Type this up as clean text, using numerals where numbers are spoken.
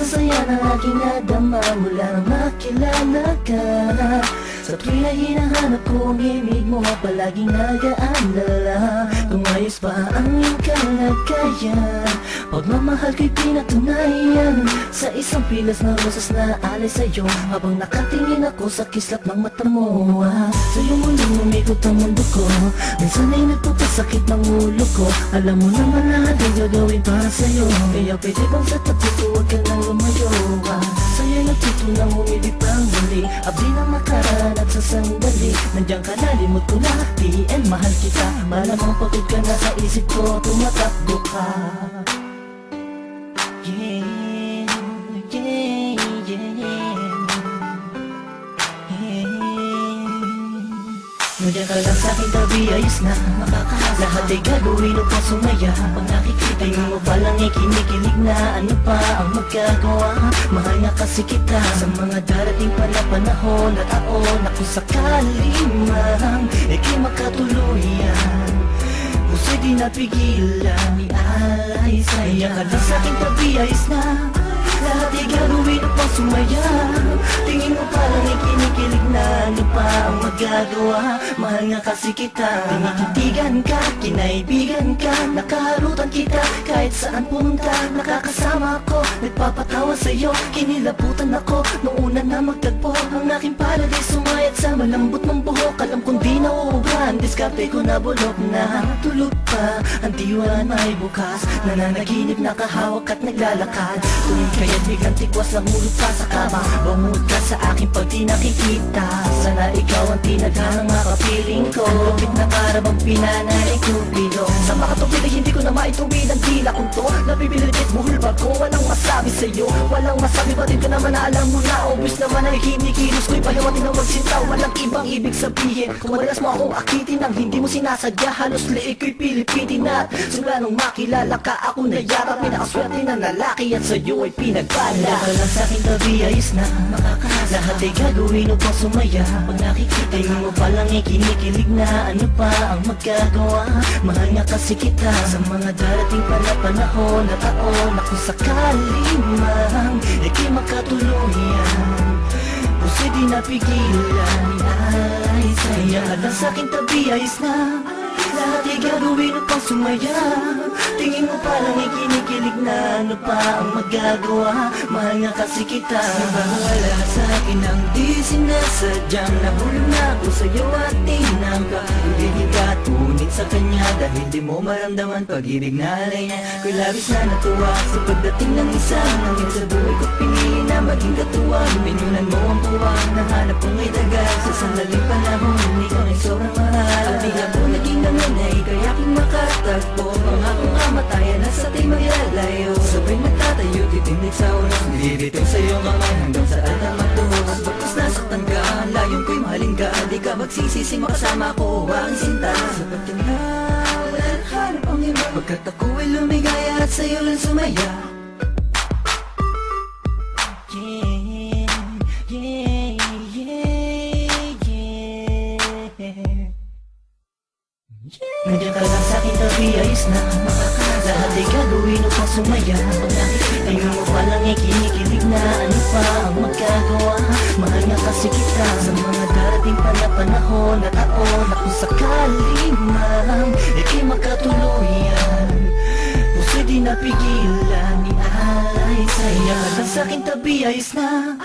Sa saya ng aking nadama mula nang makilala ka. Sa tuwing na hinahanap ko ang ibig mo, palaging nag-aalala kung ayos pa ang iyong kalagayan. Pagmamahal ko'y pinatunayan sa isang pilas na rosas na alay sa'yo, habang nakatingin ako sa kislap ng mata mo. Sa'yo muling umikot ang mundo ko, minsan ay nagpapasakit ng ulo ko. Alam mo naman lahat ay gagawin para sa'yo, kaya pwede bang sa tabi ko huwag ka nang lumayo. Sa'yo'y natutunang umibig pang muli, abdi ng makaraan at sa sandali. Nandiyan ka na, limot ko na, PN mahal kita. Malamang pagod ka na sa isip ko, tumatakbo ka. Yeah, yeah, yeah, yeah. Nandiyan ka lang sa'king tabi, ayos na lahat ay gagawin upang sumaya. Pag nakikita mo palang kinikilig na, ano pa ang magagawa? Mahal nga kasi kita sa mga darating pa na panahon at taon na kung sakali man ika'y makatuluyan, puso'y di napigilan, ialay sa'yo. Ka lang sa'king tabi, ayos na lahat ay gagawin upang sumaya. Tingin mo parang kinikilig na, ano pa ang magagawa? Mahal nga kasi kita, tinititigan ka, kinaibigan ka, nakaharutan kita kahit saan pumunta. Nakakasama ako, nagpapatawa sa'yo, kinilabutan ako noong una na magtagpo. Ang aking paradise sumayat sa malambot ng buhok. Alam kong di nauubran, diskarte ko na bulok na. Tulog pa, ang diwa may bukas, nananaginip, nakahawak at naglalakad. Tuwing kaya't biglang tikwas ng ulo pa sa kama, bangod ka sa akin pag di nakikita. Sana ikaw ang tinadhanang makapiling ko, lupit na karabang pinanay Cupido. Sa makatupid ay hindi ko na maituwid ang tila kong to. Nabibilitit buhol ba ko, walang masabi sa'yo, walang masabi, batid ka naman na alam mo na. Obvious naman ay kinikilos ko'y pahiwatin ng magsinta, walang ibang ibig sabihin. Kung madalas mo akong akitin nang hindi mo sinasadya, halos liig ko'y pilipitin at simula nung makilala ka ako na yata pinakaswerte na lalaki at sa'yo ay pinagpala. Kaya ka lang sa'king tabi, ayos na lahat ay gagawin upang sumaya. Pag nakikita mo palang kinikilig na, ano pa ang magagawa? Mahal nga kasi kita sa mga darating pa na panahon at taon na kung sakali man ika'y makatuluyan, puso'y di napigilan, ialay sa'yo. Kaya ka lang sa'king tabi, ayos na lahat ay gagawin upang sumaya. Tingin mo parang kinikilig na, ano pa ang magagawa? Mahal nga kasi kita. Nabawala sa'kin ang di sinasadyang nahulog na ako sa'yo at tinangka. Hindi ka tunit sa kanya dahil di mo maramdaman pag-ibig na alay niya. Ko'y labis na natuwa sa pagdating ng isang hangin sa buhay ko, pinili na maging katuwang. Pinunan mo ang puwang, nahanap kong may tagal sa sandaling panahon, ikaw ay sobrang mahal. At di ako naging nanganay kaya aking makatagpo, pangakong kamatayan na sa ating maglalayo. Sabay magtatayo, titindig sa ulos, bibitaw sa iyong kamay hanggang sa altar magtuhos. Bagkus nasaktan ka, layong ko'y mahalin ka, di ka magsisisi makasama ko ang sinta. Sapat ka na, wala nang hanap ang iba, pagkat ako ay lumigaya at sa'yo lang sumaya. Nandiyan ka lang sa'king tabi, ayos na lahat ay gagawin upang sumaya. Pag nakikita mo palang kinikilig na, ano pa ang magagawa? Mahal nga kasi kita sa mga darating pa na panahon at taon na kung sakali man ika'y makatuluyan, puso'y di napigilan, ialay sa'yo. Kaya ka lang sa'king tabi, ayos na